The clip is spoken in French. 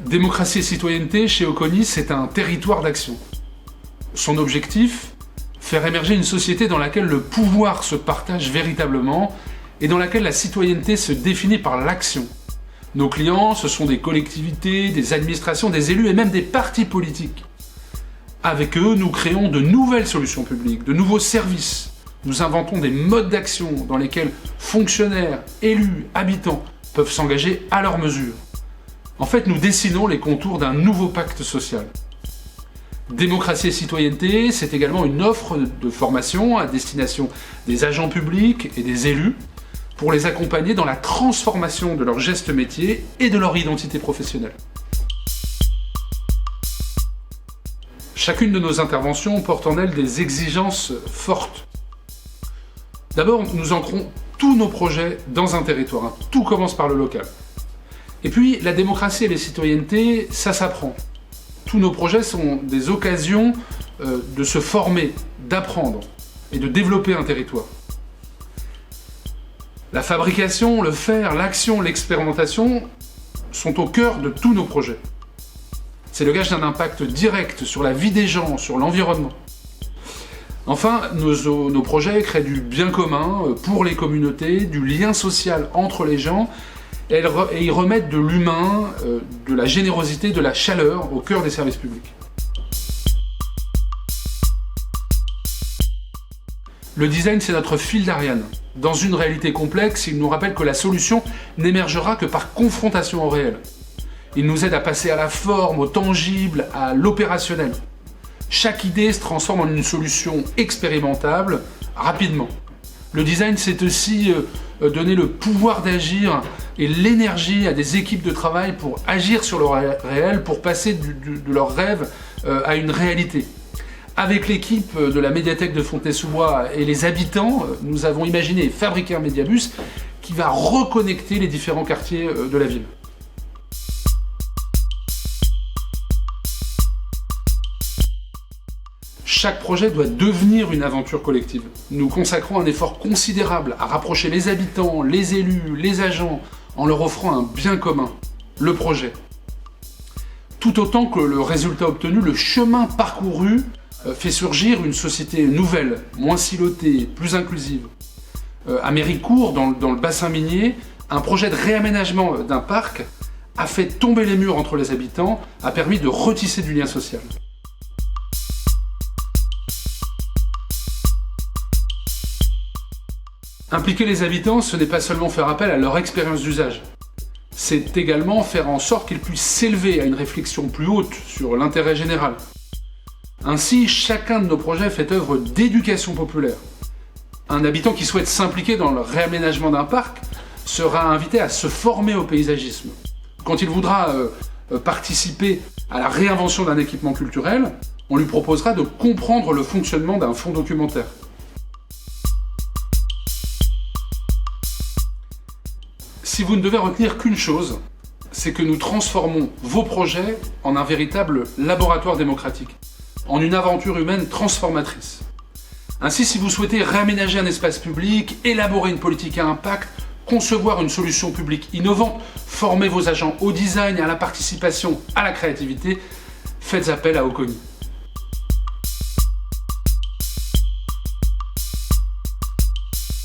Démocratie et citoyenneté, chez Oconi, c'est un territoire d'action. Son objectif, faire émerger une société dans laquelle le pouvoir se partage véritablement et dans laquelle la citoyenneté se définit par l'action. Nos clients, ce sont des collectivités, des administrations, des élus et même des partis politiques. Avec eux, nous créons de nouvelles solutions publiques, de nouveaux services. Nous inventons des modes d'action dans lesquels fonctionnaires, élus, habitants peuvent s'engager à leur mesure. En fait, nous dessinons les contours d'un nouveau pacte social. Démocratie et citoyenneté, c'est également une offre de formation à destination des agents publics et des élus pour les accompagner dans la transformation de leur geste métier et de leur identité professionnelle. Chacune de nos interventions porte en elle des exigences fortes. D'abord, nous ancrons tous nos projets dans un territoire. Tout commence par le local. Et puis, la démocratie et les citoyennetés, ça s'apprend. Tous nos projets sont des occasions de se former, d'apprendre et de développer un territoire. La fabrication, le faire, l'action, l'expérimentation sont au cœur de tous nos projets. C'est le gage d'un impact direct sur la vie des gens, sur l'environnement. Enfin, nos projets créent du bien commun pour les communautés, du lien social entre les gens, et ils remettent de l'humain, de la générosité, de la chaleur au cœur des services publics. Le design, c'est notre fil d'Ariane. Dans une réalité complexe, il nous rappelle que la solution n'émergera que par confrontation au réel. Il nous aide à passer à la forme, au tangible, à l'opérationnel. Chaque idée se transforme en une solution expérimentable, rapidement. Le design, c'est aussi donner le pouvoir d'agir et l'énergie à des équipes de travail pour agir sur le réel, pour passer de leur rêve à une réalité. Avec l'équipe de la médiathèque de Fontenay-sous-Bois et les habitants, nous avons imaginé et fabriqué un médiabus qui va reconnecter les différents quartiers de la ville. Chaque projet doit devenir une aventure collective. Nous consacrons un effort considérable à rapprocher les habitants, les élus, les agents, en leur offrant un bien commun, le projet. Tout autant que le résultat obtenu, le chemin parcouru fait surgir une société nouvelle, moins silotée, plus inclusive. À Méricourt, dans le bassin minier, un projet de réaménagement d'un parc a fait tomber les murs entre les habitants, a permis de retisser du lien social. Impliquer les habitants, ce n'est pas seulement faire appel à leur expérience d'usage. C'est également faire en sorte qu'ils puissent s'élever à une réflexion plus haute sur l'intérêt général. Ainsi, chacun de nos projets fait œuvre d'éducation populaire. Un habitant qui souhaite s'impliquer dans le réaménagement d'un parc sera invité à se former au paysagisme. Quand il voudra participer à la réinvention d'un équipement culturel, on lui proposera de comprendre le fonctionnement d'un fonds documentaire. Si vous ne devez retenir qu'une chose, c'est que nous transformons vos projets en un véritable laboratoire démocratique, en une aventure humaine transformatrice. Ainsi, si vous souhaitez réaménager un espace public, élaborer une politique à impact, concevoir une solution publique innovante, former vos agents au design, à la participation, à la créativité, faites appel à Oconi.